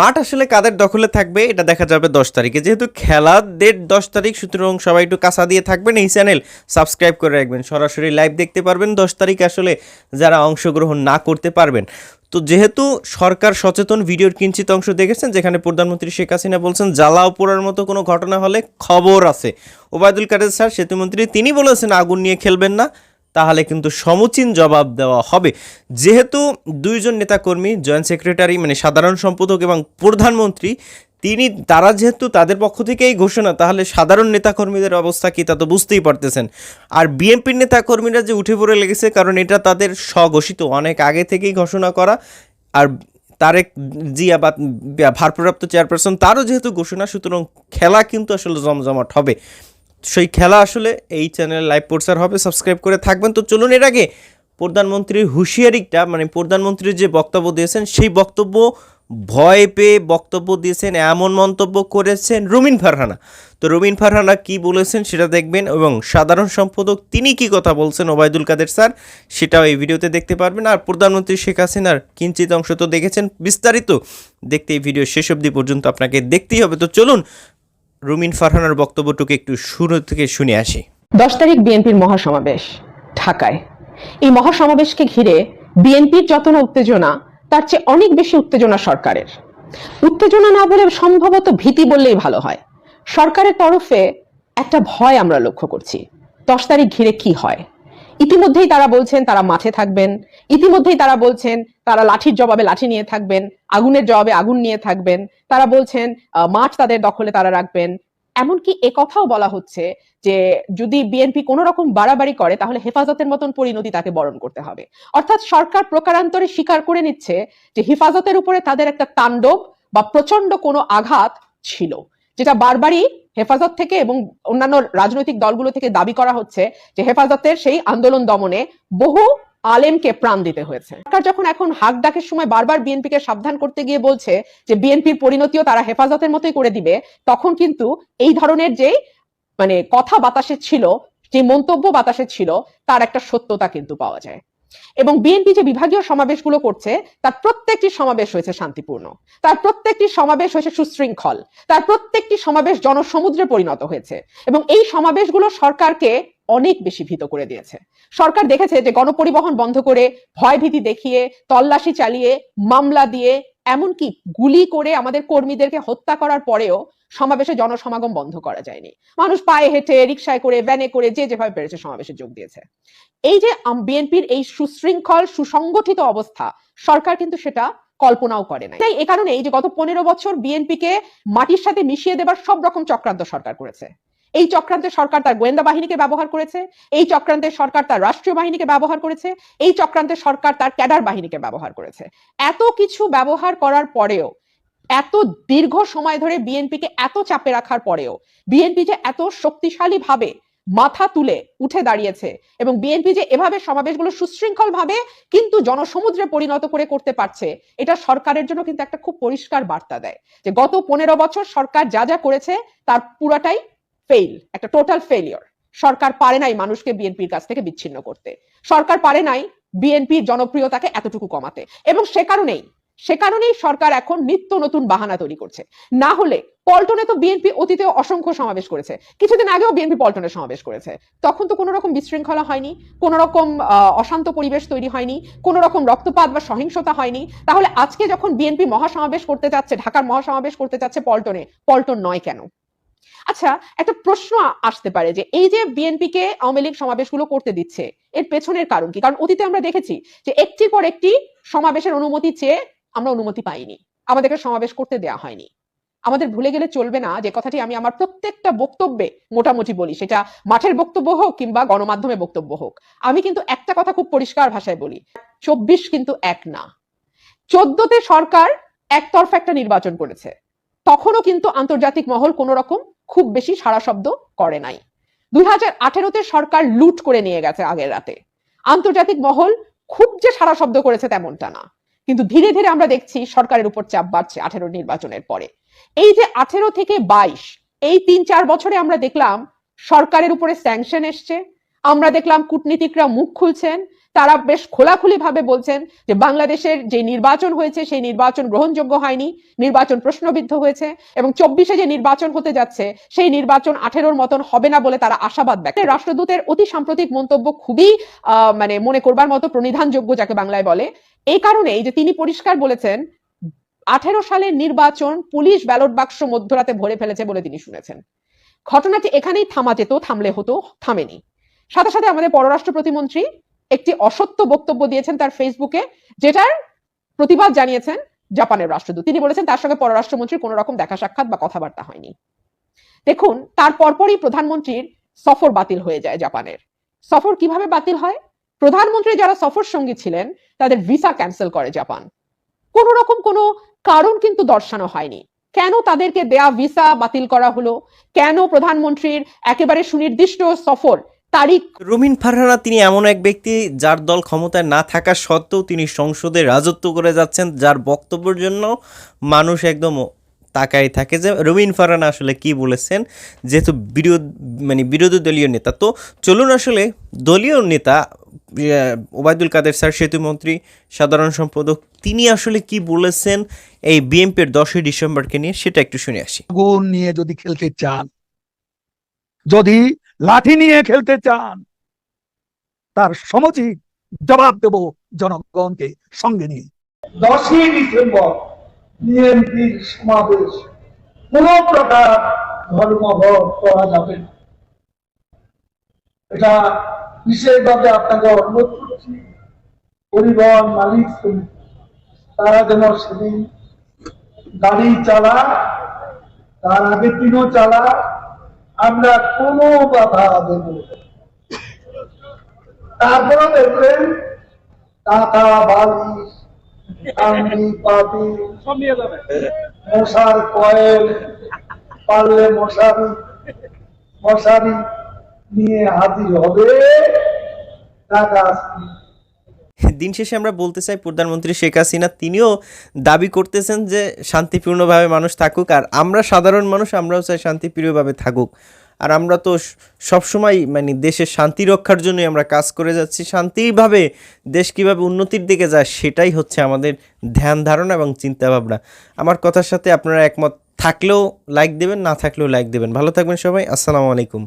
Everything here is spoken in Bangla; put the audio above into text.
মাঠ আসলে কাদের দখলে থাকবে এটা দেখা যাবে 10 তারিখে। যেহেতু খেলার ডেট 10 তারিখ, সুতরাং সবাই একটু কাছা দিয়ে থাকবেন। এই চ্যানেল সাবস্ক্রাইব করে রাখবেন, সরাসরি লাইভ দেখতে পারবেন 10 তারিখে আসলে যারা অংশগ্রহণ না করতে পারবেন। তো যেহেতু সরকার সচেতন, ভিডিওর কিঞ্চিত অংশ দেখেছেন যেখানে প্রধানমন্ত্রী শেখ হাসিনা বলছেন জ্বালাও পোড়ার মতো কোনো ঘটনা হলে খবর আছে। ওবায়দুল কাদের স্যার সেতুমন্ত্রী তিনি বলেছেন আগুন নিয়ে খেলবেন না, তাহলে কিন্তু সমুচীন জবাব দেওয়া হবে। যেহেতু দুইজন নেতাকর্মী, জয়েন্ট সেক্রেটারি মানে সাধারণ সম্পাদক এবং প্রধানমন্ত্রী, তারা যেহেতু তাদের পক্ষ থেকেই ঘোষণা, তাহলে সাধারণ নেতাকর্মীদের অবস্থা কি তা তো বুঝতেই পারতেছেন। আর বিএনপির নেতাকর্মীরা যে উঠে পড়ে লেগেছে, কারণ এটা তাদের স্বঘোষিত, অনেক আগে থেকেই ঘোষণা করা। আর তারেক জিয়া বা ভারপ্রাপ্ত চেয়ারপারসন তারও যেহেতু ঘোষণা, সুতরাং খেলা কিন্তু আসলে জমজমাট হবে। সেই খেলা আসলে এই চ্যানেলে লাইভ প্রচার হবে, সাবস্ক্রাইব করে থাকবেন। তো চলুন এর আগে প্রধানমন্ত্রীর হুঁশিয়ারিটা, মানে প্রধানমন্ত্রী যে বক্তব্য দিয়েছেন সেই বক্তব্য ভয় পেয়ে বক্তব্য দিয়েছেন এমন মন্তব্য করেছেন রুমিন ফারহানা। তো রুমিন ফারহানা কি বলেছেন সেটা দেখবেন, এবং সাধারণ সম্পাদক তিনি কি কথা বলছেন ওবায়দুল কাদের স্যার সেটাও এই ভিডিওতে দেখতে পারবেন। আর প্রধানমন্ত্রী শেখ হাসিনার কিঞ্চিত অংশ তো দেখেছেন, বিস্তারিত দেখতে এই ভিডিও শেষ অবধি পর্যন্ত আপনাকে দেখতেই হবে। তো চলুন রুমিন ফারহানার বক্তব্যটুকু একটু শুরু থেকে শুনে আসি। 10 তারিখ বিএনপির মহাসমাবেশ ঢাকায়। এই মহাসমাবেশকে ঘিরে বিএনপির যত না উত্তেজনা, তার চেয়ে অনেক বেশি উত্তেজনা সরকারের। উত্তেজনা না বলে সম্ভবত ভীতি বললেই ভালো হয়। সরকারের তরফে একটা ভয় আমরা লক্ষ্য করছি 10 তারিখ ঘিরে কি হয়। ইতিমধ্যেই তারা বলছেন তারা মাঠে থাকবেন, ইতিমধ্যেই তারা বলছেন তারা লাঠির জবাবে লাঠি নিয়ে থাকবেন, আগুনের জবাবে আগুন নিয়ে থাকবেন, তারা বলছেন মাঠ তাদের দখলে তারা রাখবেন। এমনকি কথাও বলা হচ্ছে যে যদি বিএনপি কোনো রকম বাড়াবাড়ি করে তাহলে হেফাজতের মতন পরিণতি তাকে বরণ করতে হবে। অর্থাৎ সরকার প্রকারান্তরে স্বীকার করে নিচ্ছে যে হেফাজতের উপরে তাদের একটা তাণ্ডব বা প্রচন্ড কোনো আঘাত ছিল, যেটা বারবারই হেফাজত থেকে এবং অন্যান্য রাজনৈতিক দলগুলো থেকে দাবি করা হচ্ছে যে হেফাজতের সেই আন্দোলন দমনে বহু আলেমকে প্রাণ দিতে হয়েছে। সরকার যখন এখন হাক ডাকের সময় বারবার বিএনপিকে সাবধান করতে গিয়ে বলছে যে বিএনপির পরিণতিও তারা হেফাজতের মতোই করে দিবে, তখন কিন্তু এই ধরনের যে কথা বাতাসে ছিল, যে মন্তব্য বাতাসে ছিল, তার একটা সত্যতা কিন্তু পাওয়া যায়। এবং বিএনপি যে বিভাগীয় সমাবেশগুলো করছে তার প্রত্যেকটি সমাবেশ হয়েছে শান্তিপূর্ণ, তার প্রত্যেকটি সমাবেশ হয়েছে সুশৃঙ্খল, তার প্রত্যেকটি সমাবেশ জনসমুদ্রে পরিণত হয়েছে। এবং এই সমাবেশগুলো সরকারকে অনেক বেশি ভীত করে দিয়েছে। সরকার দেখেছে যে গণপরিবহন বন্ধ করে, ভয়ভীতি দেখিয়ে, তল্লাশি চালিয়ে, মামলা দিয়ে, এমনকি গুলি করে আমাদের কর্মীদেরকে হত্যা করার পরেও সমাবেশে জনসমাগম বন্ধ করা যায়নি। মানুষ পায়ে হেঁটে, রিক্সায় করে, ভ্যানে করে, যে যেভাবে পেরেছে সমাবেশে যোগ দিয়েছে। এই যে বিএনপির এই সুশৃঙ্খল সুসংগঠিত অবস্থা, সরকার কিন্তু সেটা কল্পনাও করে নাই। তাই এ কারণে এই যে গত 15 বছর বিএনপিকে মাটির সাথে মিশিয়ে দেবার সব রকম চক্রান্ত সরকার করেছে। এই চক্রান্তে সরকার তার গোয়েন্দা বাহিনীকে ব্যবহার করেছে, এই চক্রান্তে সরকার তার রাষ্ট্রীয় বাহিনীকে ব্যবহার করেছে, এই চক্রান্তে সরকার তার ক্যাডার বাহিনীকে ব্যবহার করেছে। এত কিছু ব্যবহার করার পরেও, এত দীর্ঘ সময় ধরে বিএনপিকে এত চাপে রাখার পরেও বিএনপি যে এত শক্তিশালী ভাবে মাথা তুলে উঠে দাঁড়িয়েছে, এবং বিএনপি যে এভাবে সমাবেশগুলো সুশৃঙ্খল ভাবে কিন্তু জনসমুদ্রে পরিণত করে করতে পারছে, এটা সরকারের জন্য কিন্তু একটা খুব পরিষ্কার বার্তা দেয় যে গত 15 বছর সরকার যা যা করেছে তার পুরাটাই ফেইল, একটা টোটাল ফেলিওর। সরকার পারে নাই মানুষকে বিএনপির কাছ থেকে বিচ্ছিন্ন করতে, সরকার পারে নাই বিএনপির জনপ্রিয়তাকে এতটুকু কমাতে। এবং সে কারণেই সরকার এখন নিত্য নতুন বাহানা তৈরি করছে। না হলে পল্টনে তো বিএনপি অতীতে অসংখ্য সমাবেশ করেছে, কিছুদিন আগেও বিএনপি পল্টনে সমাবেশ করেছে, তখন তো কোনো রকম বিশৃঙ্খলা হয়নি, কোনো রকম অশান্ত পরিবেশ তৈরি হয়নি, কোনো রকম রক্তপাত বা সহিংসতা হয়নি। তাহলে আজকে যখন বিএনপি মহাসমাবেশ করতে যাচ্ছে, ঢাকার মহাসমাবেশ করতে যাচ্ছে পল্টনে, পল্টন নয় কেন? আচ্ছা, একটা প্রশ্ন আসতে পারে যে এই যে বিএনপিকে আওয়ামী লীগ সমাবেশগুলো করতে দিচ্ছে, এর পেছনের কারণ কি? কারণ অতীতে আমরা দেখেছি যে একটির পর একটি সমাবেশের অনুমতি চেয়ে আমরা অনুমতি পাইনি, আমাদেরকে সমাবেশ করতে দেওয়া হয়নি। আমাদের ভুলে গেলে চলবে না যে কথাটি আমি আমার প্রত্যেকটা বক্তব্যে মোটামুটি বলি, সেটা মাঠের বক্তব্য হোক কিংবা গণমাধ্যমে বক্তব্য হোক, আমি কিন্তু একটা কথা খুব পরিষ্কার ভাষায় বলি, 24 কিন্তু এক না। 14তে সরকার একতরফা একটা নির্বাচন করেছে, তখনও কিন্তু আন্তর্জাতিক মহল কোন রকম খুব বেশি সাড়া শব্দ করে নাই। 2018তে সরকার লুট করে নিয়ে গেছে আগের রাতে, আন্তর্জাতিক মহল খুব যে সাড়া শব্দ করেছে তেমনটা না। কিন্তু ধীরে ধীরে আমরা দেখছি সরকারের উপর চাপ বাড়ছে 18 নির্বাচনের পরে। এই যে 18 থেকে 22, এই 3-4 বছরে আমরা দেখলাম সরকারের উপরে স্যাংশন এসছে, আমরা দেখলাম কূটনীতিকরা মুখ খুলছেন, তারা বেশ খোলাখুলিভাবে বলছেন যে বাংলাদেশের যে নির্বাচন হয়েছে সেই নির্বাচন গ্রহণযোগ্য হয়নি, নির্বাচন প্রশ্নবিদ্ধ হয়েছে এবং 24-এ যে নির্বাচন হতে যাচ্ছে সেই নির্বাচন 18-র মতন হবে না বলে তারা আশাবাদ ব্যক্ত। রাষ্ট্রদূতের অতি সাম্প্রতিক মন্তব্য খুবই মানে মনে করবার মতো প্রণিধানযোগ্য, যাকে বাংলায় বলে। এই কারণেই যে তিনি পরিষ্কার বলেছেন 18 সালের নির্বাচন পুলিশ ব্যালট বাক্স মধ্যরাতে ভরে ফেলেছে বলে তিনি শুনেছেন। ঘটনাটি এখানেই থামা যেত, থামলে হতো, থামেনি। সাথে সাথে আমাদের পররাষ্ট্র প্রতিমন্ত্রী একটি অসত্য বক্তব্য দিয়েছেন তার ফেসবুকে, যেটার প্রতিবাদ জানিয়েছেন জাপানের রাষ্ট্রদূত। তিনি বলেছেন তার সঙ্গে পররাষ্ট্রমন্ত্রীর কোনো রকম দেখা সাক্ষাৎ বা কথাবার্তা হয়নি। দেখুন, তার পরপরই প্রধানমন্ত্রীর সফর বাতিল হয়ে যায় জাপানের। সফর কিভাবে বাতিল হয়? প্রধানমন্ত্রী যারা সফর সঙ্গী ছিলেন তাদের ভিসা ক্যান্সেল করে জাপান। কোন রকম কোনো কারণ কিন্তু দর্শানো হয়নি। কেন তাদেরকে দেয়া ভিসা বাতিল করা হলো, কেন প্রধানমন্ত্রীর একেবারে সুনির্দিষ্ট সফর তারিখ। রুমিন ফারহানা তিনি এমন এক ব্যক্তি যার দল ক্ষমতায় না থাকা সত্ত্বেও তিনি সংসদে রাজত্ব করে যাচ্ছেন, যার বক্তব্যের জন্য মানুষ একদম তাকাই থাকে যে রুমিন ফারহানা আসলে কি বলেছেন, যেহেতু বিরোধী দলীয় নেতা। তো চলুন আসলে দলীয় নেতা ওবায়দুল কাদের স্যার, সেতুমন্ত্রী, সাধারণ সম্পাদক, তিনি আসলে কি বলেছেন এই বিএনপির 10ই ডিসেম্বরকে নিয়ে, সেটা একটু শুনে আসি। আগুন নিয়ে যদি খেলতে চান, যদি লাঠি নিয়ে খেলতে চান, তার সমুচিত জবাব দেব জনগণকে সঙ্গে নিয়ে। 10ই ডিসেম্বর বিএনপির সমাবেশ কোন প্রকার ধর্মঘট করা যাবে না। এটা বিশেষভাবে আপনাকে অনুরোধ করছি, পরিবহন মালিক তারা যেন সেদিন গাড়ি চালা, তার আগের দিনও চালা, আমরা কোনো বাধা দেব। তারপরে দেখবেন টাকা বালিশ, কান্দি পাতি, মশার কয়েল, পারলে মশারি নিয়ে হাজির হবে টাকা। দিন শেষে আমরা বলতে চাই প্রধানমন্ত্রী শেখ হাসিনা তিনিও দাবি করতেছেন যে শান্তিপূর্ণভাবে মানুষ থাকুক, আর আমরা সাধারণ মানুষ আমরাও চাই শান্তিপ্রিয়ভাবে থাকুক। আর আমরা তো সবসময় দেশের শান্তি রক্ষার জন্যই আমরা কাজ করে যাচ্ছি। শান্তিভাবে দেশ কীভাবে উন্নতির দিকে যায় সেটাই হচ্ছে আমাদের ধ্যান ধারণা এবং চিন্তাভাবনা। আমার কথার সাথে আপনারা একমত থাকলেও লাইক দেবেন, না থাকলেও লাইক দেবেন। ভালো থাকবেন সবাই, আসসালামু আলাইকুম।